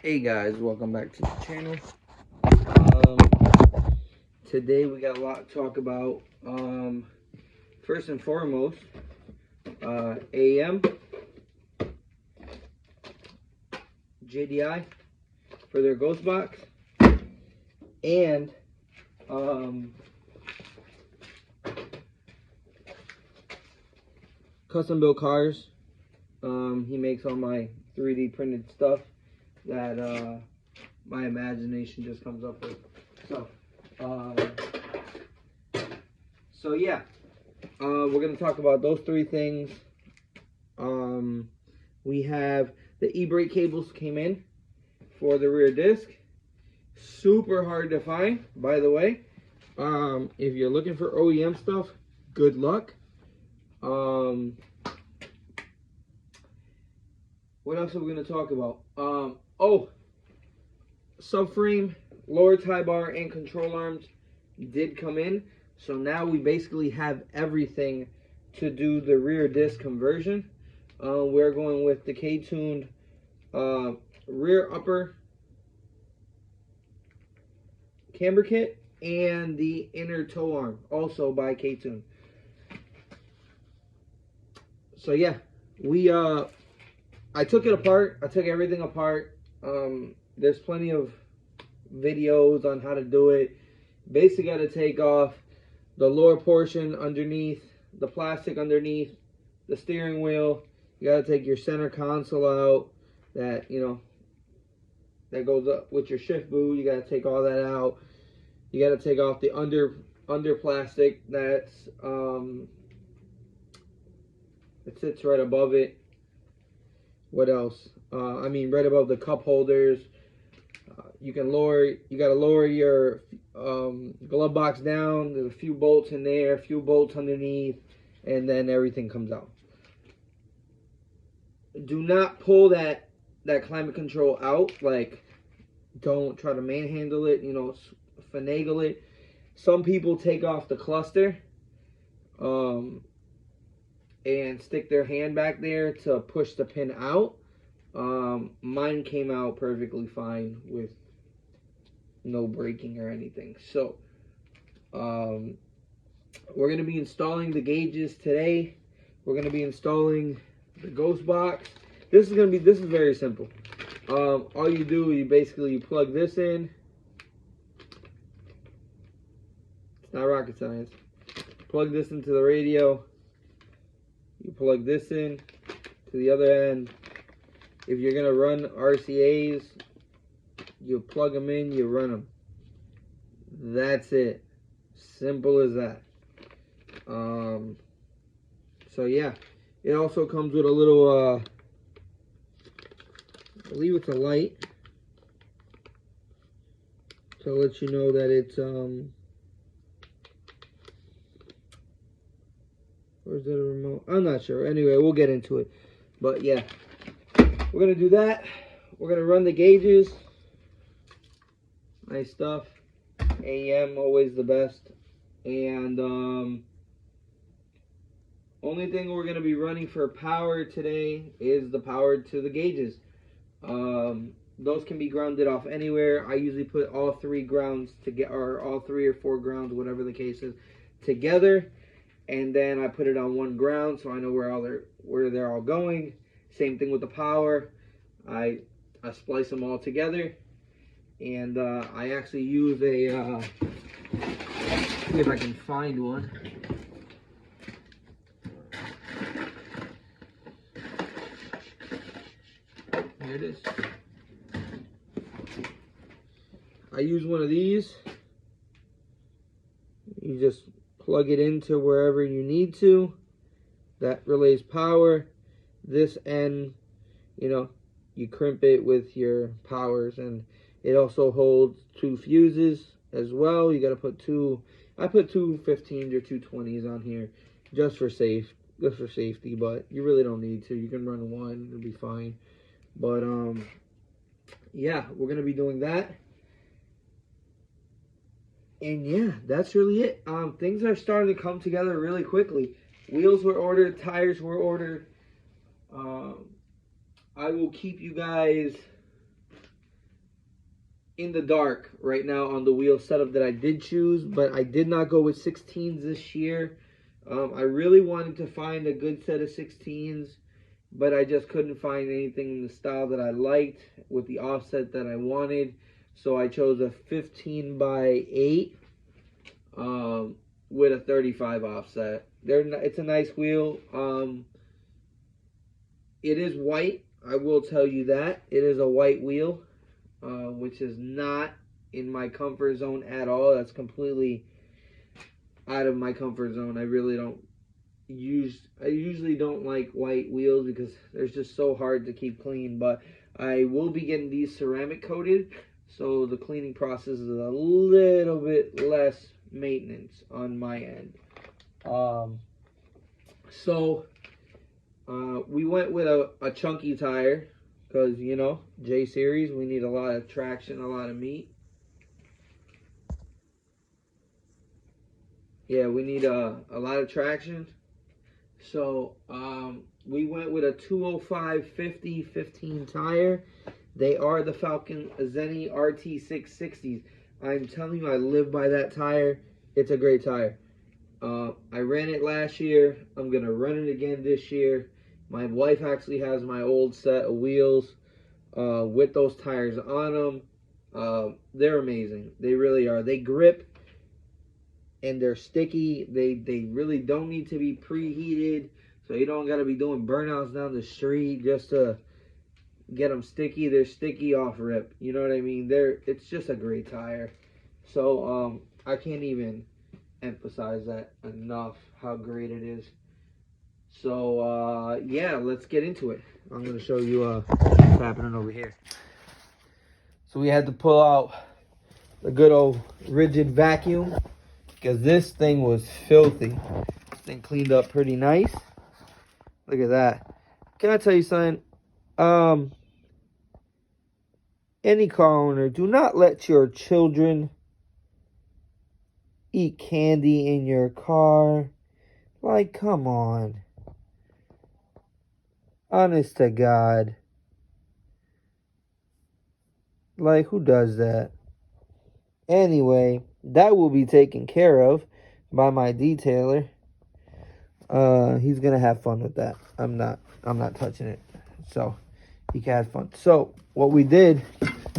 Hey guys, welcome back to the channel. Today we got a lot to talk about. First and foremost, AEM, JDI for their Ghost Box, and Custom Built Cars. He makes all my 3D printed stuff that my imagination just comes up with. So yeah, we're gonna talk about those three things. We have the e-brake cables came in for the rear disc. Super hard to find, by the way. If you're looking for OEM stuff, good luck. What else are we gonna talk about? Subframe, lower tie bar, and control arms did come in. So now we basically have everything to do the rear disc conversion. We're going with the K-tuned rear upper camber kit and the inner toe arm, also by K-tune. So yeah, I took it apart. I took everything apart. There's plenty of videos on how to do it. Basically got to take off the lower portion underneath, the plastic underneath the steering wheel. You got to take your center console out that that goes up with your shift boot. You got to take all that out. You got to take off the under plastic that sits right above it. What else? Right above the cup holders. You got to lower your glove box down. There's a few bolts in there, a few bolts underneath, and then everything comes out. Do not pull that climate control out. Like, don't try to manhandle it, finagle it. Some people take off the cluster and stick their hand back there to push the pin out. Mine came out perfectly fine with no breaking or anything. So we're going to be installing the gauges today. We're going to be installing the Ghost Box. This is very simple. All you do, you basically plug this in. It's not rocket science. Plug this into the radio. You plug this in to the other end. If you're going to run RCAs, you plug them in, you run them. That's it. Simple as that. So yeah, it also comes with a little, I believe it's a light to let you know that it's, where's the remote? I'm not sure. Anyway, we'll get into it. But yeah, we're going to do that. We're going to run the gauges. Nice stuff. AEM, always the best. And only thing we're going to be running for power today is the power to the gauges. Those can be grounded off anywhere. I usually put all three grounds or all 3 or 4 grounds, whatever the case is, together, and then I put it on one ground so I know where they're all going. Same thing with the power. I splice them all together, and I actually use a see if I can find one. Here it is. I use one of these. You just plug it into wherever you need to. That relays power. This end, you crimp it with your powers, and it also holds 2 fuses as well. You got to put 2. I put 2 15s or 2 20s on here just for safety, but you really don't need to. You can run 1, it'll be fine. But yeah, we're gonna be doing that. And yeah, that's really it. Things are starting to come together really quickly. Wheels were ordered, tires were ordered. I will keep you guys in the dark right now on the wheel setup that I did choose, but I did not go with 16s this year. I really wanted to find a good set of 16s, but I just couldn't find anything in the style that I liked with the offset that I wanted. So I chose a 15 by 8 with a 35 offset. It's a nice wheel. It is white. I will tell you that. It is a white wheel, which is not in my comfort zone at all. That's completely out of my comfort zone. I really don't I usually don't like white wheels because they're just so hard to keep clean, but I will be getting these ceramic coated, so the cleaning process is a little bit less maintenance on my end. We went with a chunky tire because, you know, J Series, we need a lot of traction, a lot of meat. Yeah, we need a lot of traction. So we went with a 205/50 15 tire. They are the Falken Zenny RT660s. I'm telling you, I live by that tire. It's a great tire. I ran it last year. I'm going to run it again this year. My wife actually has my old set of wheels with those tires on them. They're amazing. They really are. They grip and they're sticky. They really don't need to be preheated. So you don't got to be doing burnouts down the street just to get them sticky. They're sticky off rip. You know what I mean? It's just a great tire. So I can't even emphasize that enough, how great it is. So yeah, let's get into it. I'm going to show you what's happening over here. So we had to pull out the good old rigid vacuum because this thing was filthy. This thing cleaned up pretty nice. Look at that. Can I tell you something? Any car owner, do not let your children eat candy in your car. Like, come on. Honest to God. Like, who does that? Anyway, that will be taken care of by my detailer. He's gonna have fun with that. I'm not touching it. So he can have fun. So what we did,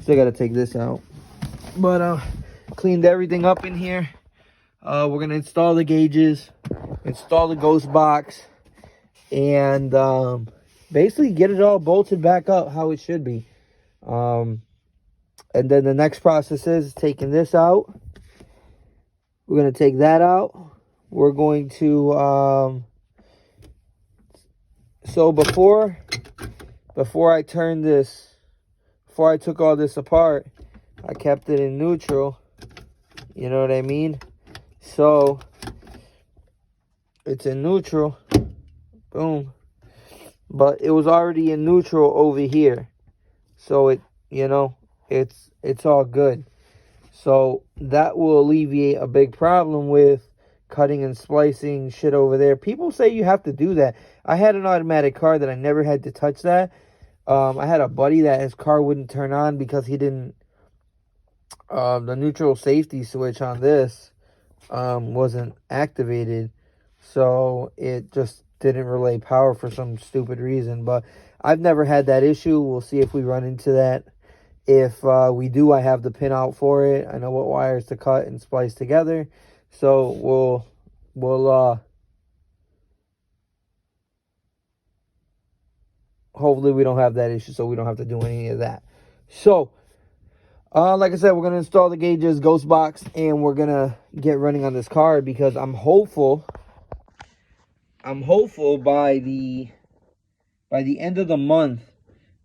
still gotta take this out. But cleaned everything up in here. We're gonna install the gauges, install the ghost box, and basically get it all bolted back up how it should be. And then the next process is taking this out. We're going to take that out. We're going to, so before I turned this, before I took all this apart, I kept it in neutral. You know what I mean? So it's in neutral. Boom. But it was already in neutral over here. So it, you know, it's all good. So that will alleviate a big problem with cutting and splicing shit over there. People say you have to do that. I had an automatic car that I never had to touch that. I had a buddy that his car wouldn't turn on because he didn't, the neutral safety switch on this wasn't activated. So it just didn't relay power for some stupid reason. But I've never had that issue. We'll see if we run into that. If we do, I have the pin out for it. I know what wires to cut and splice together. So we'll hopefully we don't have that issue, so we don't have to do any of that. So like I said, we're gonna install the gauges, ghost box, and we're gonna get running on this car because I'm hopeful by the end of the month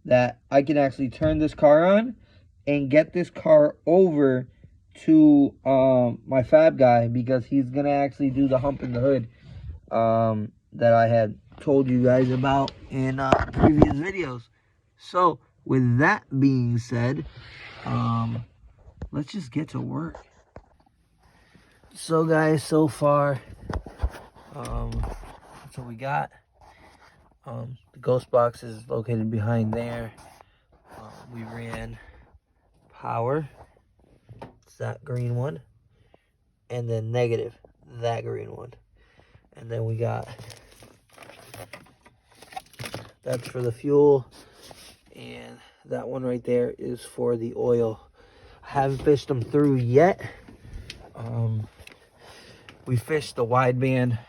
that I can actually turn this car on and get this car over to my fab guy because he's going to actually do the hump in the hood that I had told you guys about in previous videos. So with that being said, let's just get to work. So guys, so far, that's what we got. The ghost box is located behind there. We ran power, it's that green one, and then negative, that green one. And then we got, that's for the fuel, and that one right there is for the oil. I haven't fished them through yet. We fished the wideband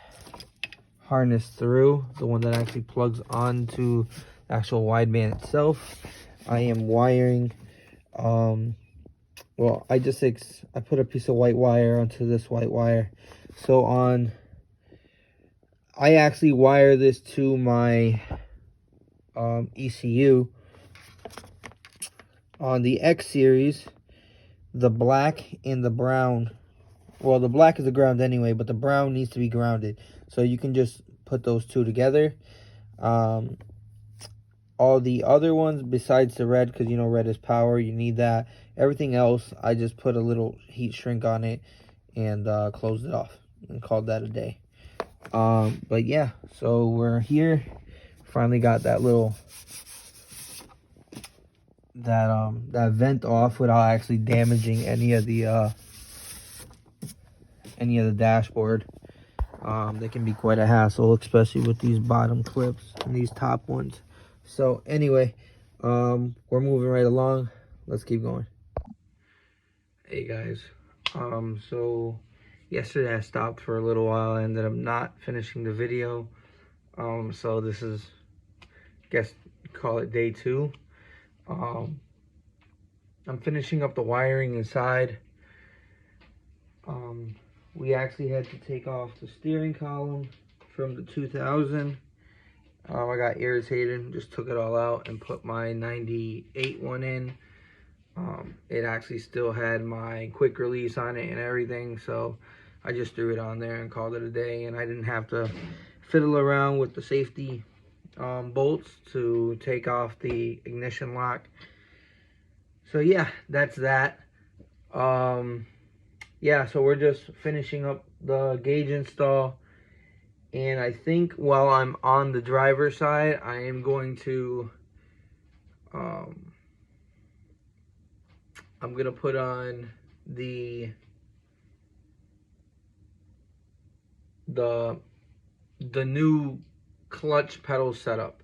harness through, the one that actually plugs onto the actual wideband itself. I am wiring, well, I put a piece of white wire onto this white wire. So I actually wire this to my ECU. On the X series, the black and the brown, well, the black is the ground anyway, but the brown needs to be grounded. So you can just put those two together. All the other ones besides the red, because you know red is power, you need that. Everything else, I just put a little heat shrink on it and closed it off and called that a day. But yeah, so we're here. Finally got that little that vent off without actually damaging any of the dashboard. They can be quite a hassle, especially with these bottom clips and these top ones. So anyway, we're moving right along. Let's keep going. Hey guys, so yesterday I stopped for a little while. I ended up not finishing the video. So this is, I guess, call it day 2. I'm finishing up the wiring inside. We actually had to take off the steering column from the 2000. I got irritated, just took it all out and put my 98 one in. It actually still had my quick release on it and everything, so I just threw it on there and called it a day, and I didn't have to fiddle around with the safety bolts to take off the ignition lock. So yeah, that's that. Yeah, so we're just finishing up the gauge install. And I think while I'm on the driver's side, I am going to, I'm going to put on the new clutch pedal setup.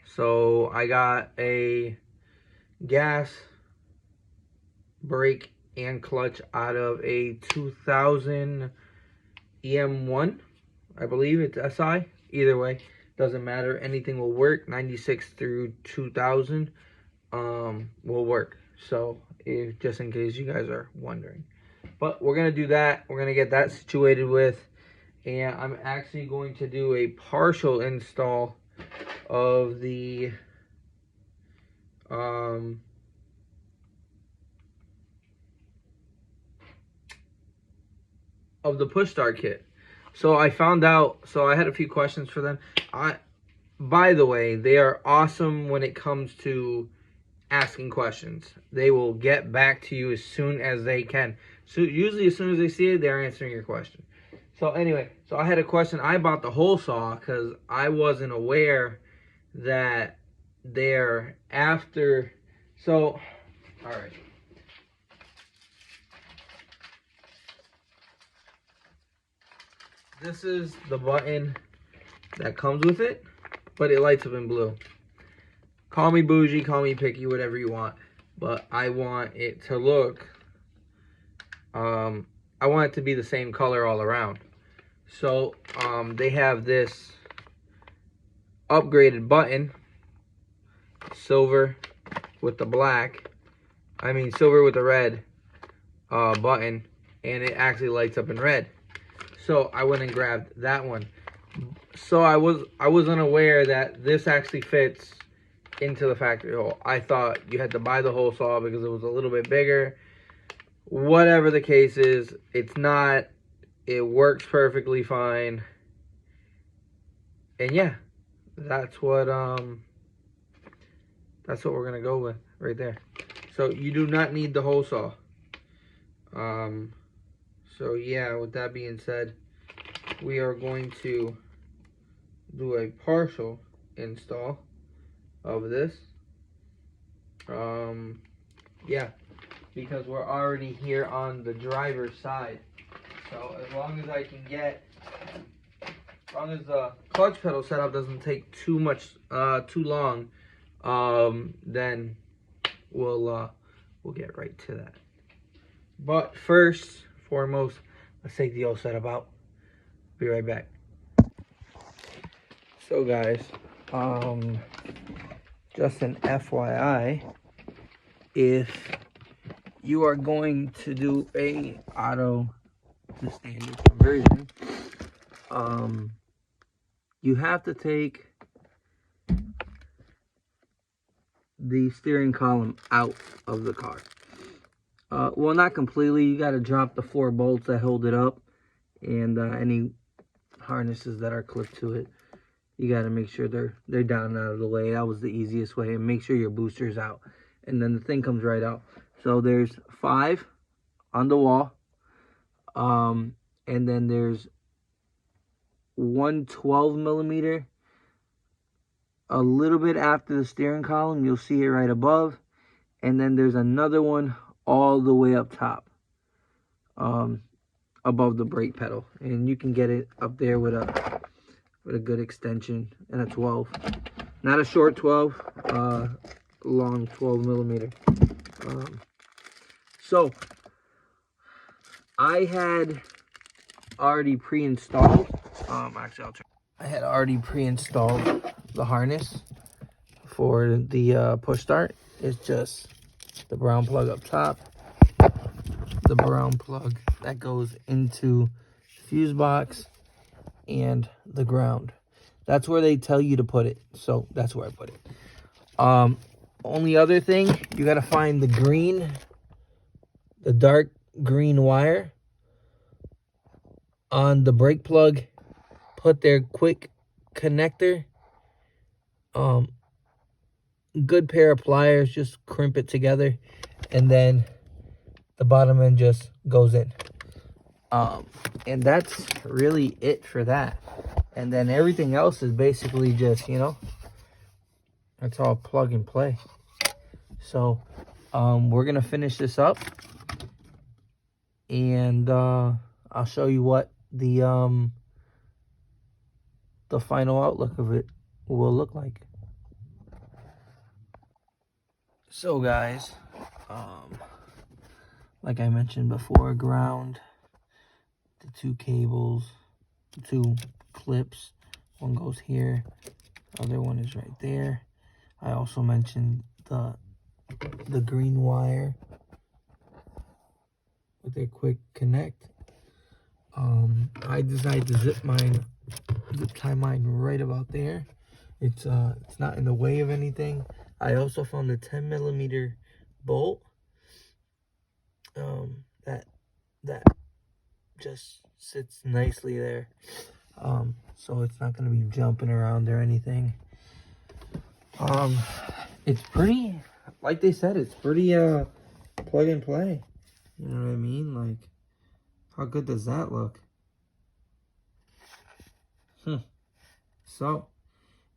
So I got a gas, brake, and clutch out of a 2000 EM1. I believe it's SI. Either way, doesn't matter. Anything will work. 96 through 2000 will work. So, just in case you guys are wondering. But we're going to do that. We're going to get that situated with. And I'm actually going to do a partial install of the push start kit. So I found out, so I had a few questions for them. By the way, they are awesome when it comes to asking questions. They will get back to you as soon as they can. So usually as soon as they see it, they're answering your question. So anyway, so I had a question. I bought the hole saw because I wasn't aware that they're after. So, all right. This is the button that comes with it, but it lights up in blue. Call me bougie, call me picky, whatever you want. But I want it to look, I want it to be the same color all around. So, they have this upgraded button, silver with the black, silver with the red button, and it actually lights up in red. So I went and grabbed that one. So I was unaware that this actually fits into the factory hole. I thought you had to buy the hole saw because it was a little bit bigger. Whatever the case is, it's not. It works perfectly fine. And yeah, that's what we're gonna go with right there. So you do not need the hole saw. So yeah, with that being said, we are going to do a partial install of this. Yeah, because we're already here on the driver's side. So as long as I can get, as long as the clutch pedal setup doesn't take too long, then we'll get right to that. But first, foremost, let's take the old setup out. Be right back. So guys, just an FYI, if you are going to do a auto to standard conversion, you have to take the steering column out of the car. Well, not completely. You got to drop the 4 bolts that hold it up, and any harnesses that are clipped to it. You got to make sure they're down and out of the way. That was the easiest way. And make sure your booster's out, and then the thing comes right out. So there's 5 on the wall, and then there's one 12mm a little bit after the steering column. You'll see it right above, and then there's another one all the way up top, above the brake pedal, and you can get it up there with a good extension and a 12, not a short 12, long 12mm. So I had already pre-installed, actually I had already pre-installed the harness for the push start. It's just the brown plug up top, the brown plug that goes into the fuse box, and the ground. That's where they tell you to put it, so that's where I put it. Only other thing, you got to find the dark green wire on the brake plug. Put their quick connector, good pair of pliers, just crimp it together, and then the bottom end just goes in. And that's really it for that. And then everything else is basically just, that's all plug and play. So we're gonna finish this up, and I'll show you what the final outlook of it will look like. So guys, like I mentioned before, ground, the 2 cables, the 2 clips, one goes here, other one is right there. I also mentioned the green wire with a quick connect. I decided to tie mine right about there. It's not in the way of anything. I also found a 10mm bolt that just sits nicely there, so it's not going to be jumping around or anything. It's pretty, like they said, it's pretty plug and play. You know what I mean? Like, how good does that look? So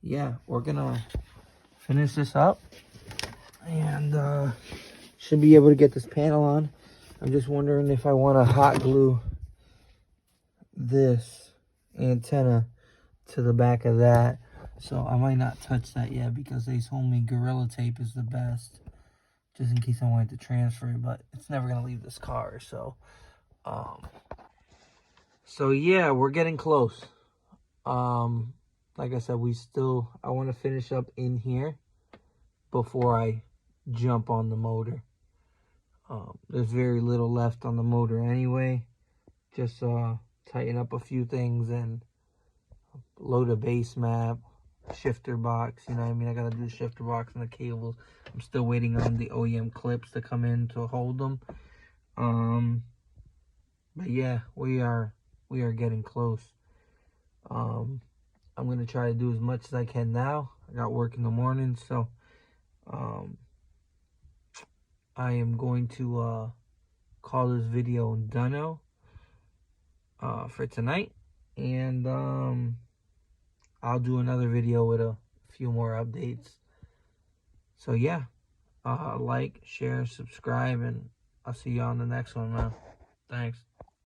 yeah, we're gonna finish this up, and should be able to get this panel on. I'm just wondering if I want to hot glue this antenna to the back of that. So I might not touch that yet, because they told me Gorilla Tape is the best, just in case I wanted to transfer it, but it's never gonna leave this car. So yeah, we're getting close. Like I said, I want to finish up in here before I jump on the motor. There's very little left on the motor anyway. Just tighten up a few things and load a base map, shifter box. You know what I mean? I gotta do the shifter box and the cables. I'm still waiting on the OEM clips to come in to hold them. But yeah, we are getting close. I'm gonna try to do as much as I can now. I got work in the morning, so I am going to call this video done for tonight, and I'll do another video with a few more updates. So yeah, like, share, subscribe, and I'll see you on the next one, man. Thanks.